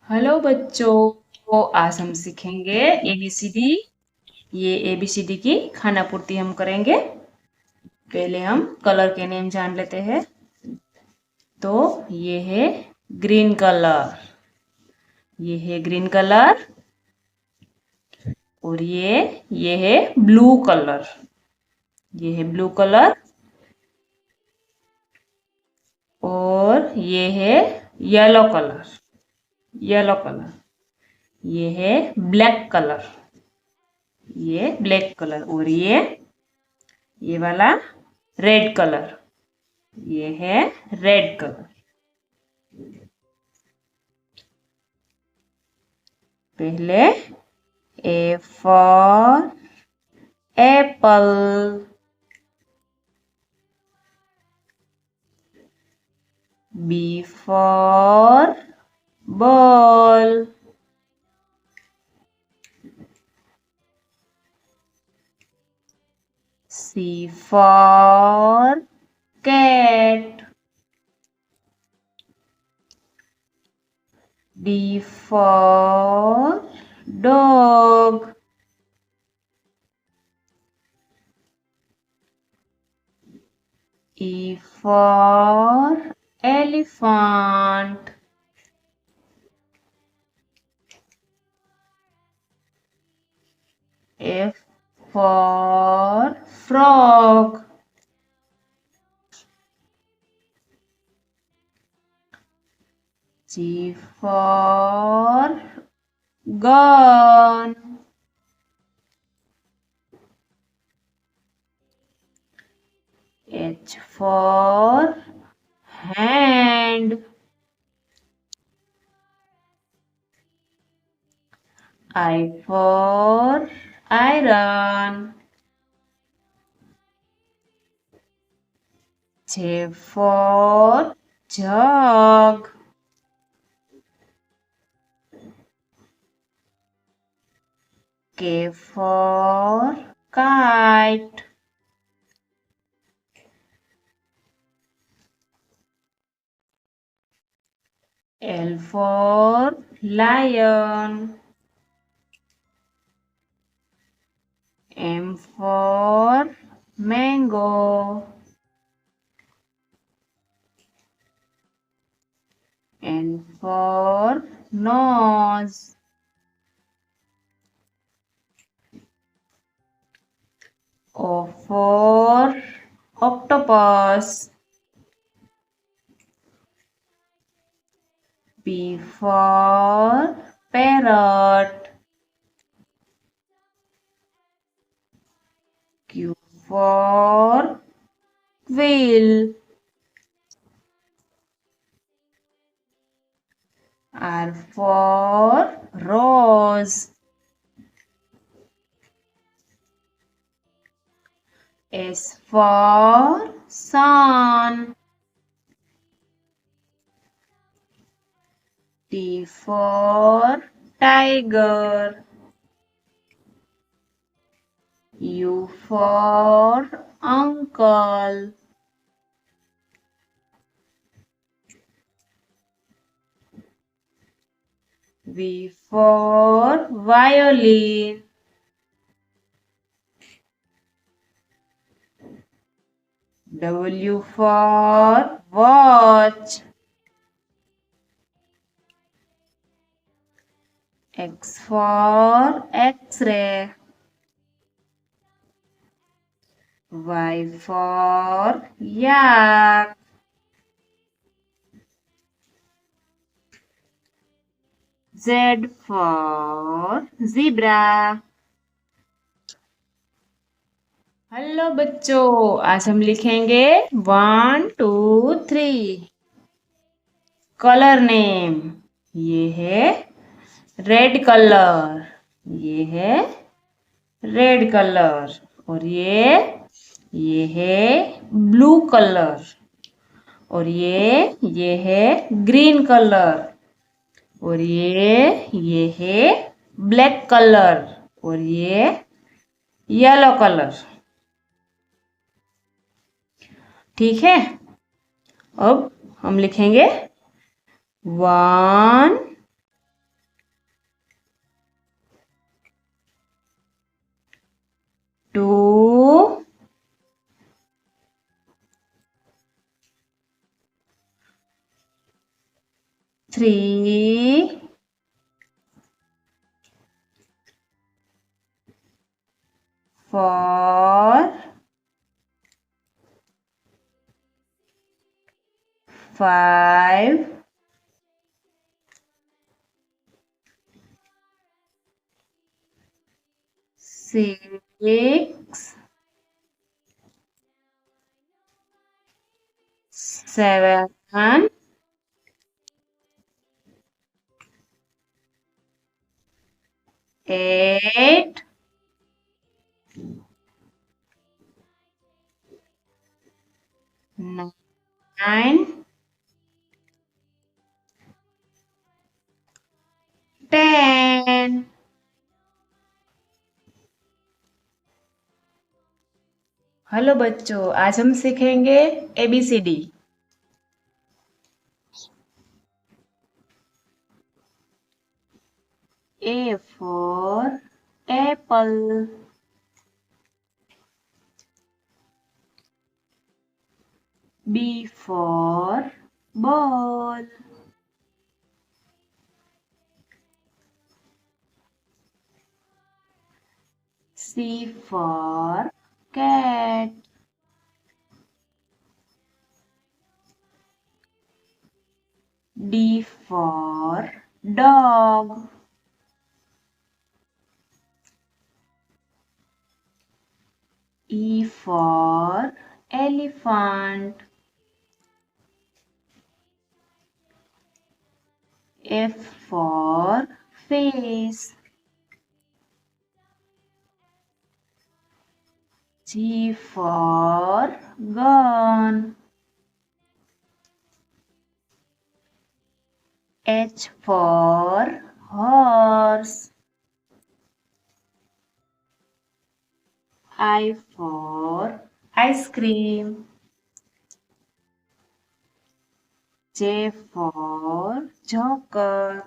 Hello बच्चों, आज हम सीखेंगे एबीसीडी। ये एबीसीडी की खाना पूर्ति हम करेंगे। पहले हम कलर के नेम जान लेते हैं। तो ये है ग्रीन कलर, ये है ग्रीन कलर। और ये है ब्लू कलर, ये है ब्लू कलर। और ये है येलो कलर, येलो कलर। ये है ब्लैक कलर, ये ब्लैक कलर। और ये वाला रेड कलर, ये है रेड कलर। पहले A for apple, B for ball, C for cat, D for dog, E for elephant, F for frog, G for gun, H for hand, I for iron, J for jug, K for kite, L for lion, M for mango, N for nose, O for octopus, P for parrot, Q for quail, R for rose, S for sun, T for tiger, U for uncle, V for violin, W for watch, X for X-ray, Y for yak, Z for zebra। Hello बच्चों, आज हम लिखेंगे 1 2 3 colour name. ये है red colour, ये है red colour. और ये है ब्लू कलर। और ये है ग्रीन कलर। और ये है ब्लैक कलर। और ये येलो कलर। ठीक है, अब हम लिखेंगे 1 3 4 5 6 7 8 9 10 हेलो बच्चों, आज हम सीखेंगे ABCD। A for apple, B for ball, C for cat, D for dog, E for elephant, F for face, G for gun, H for horse, I for ice cream, J for joker,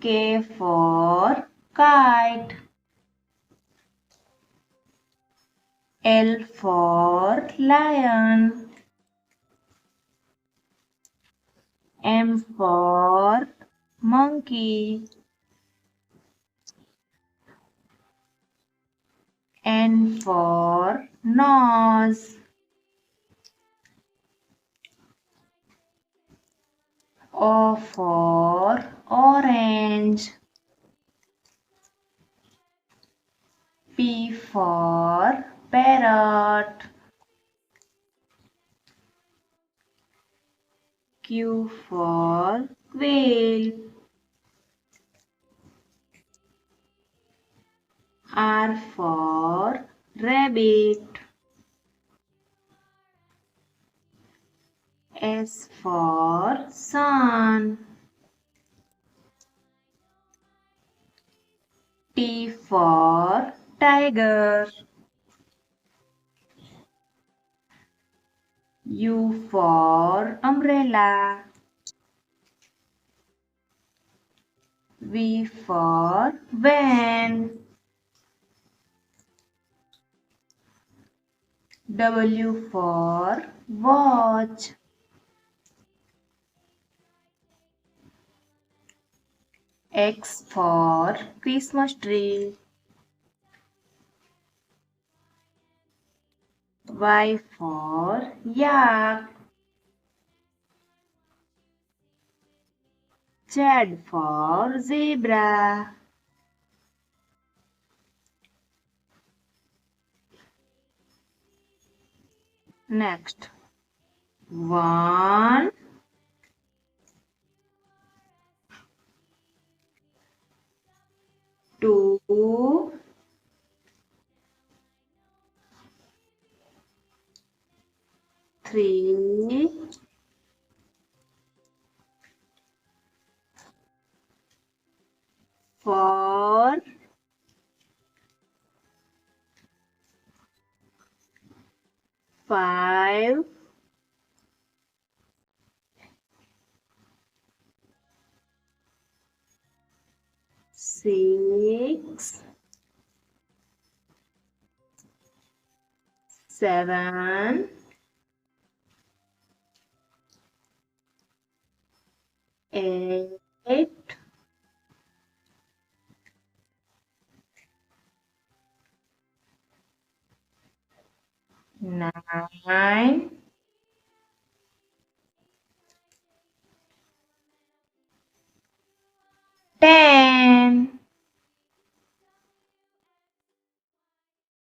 K for kite, L for lion, M for monkey, N for nose, O for orange, P for parrot, Q for quail, R for rabbit, S for sun, T for tiger, U for umbrella, V for van, W for watch, X for Christmas tree, Y for yak, Z for zebra. Next, 1, 2, 3, 4, 5, 6, 7,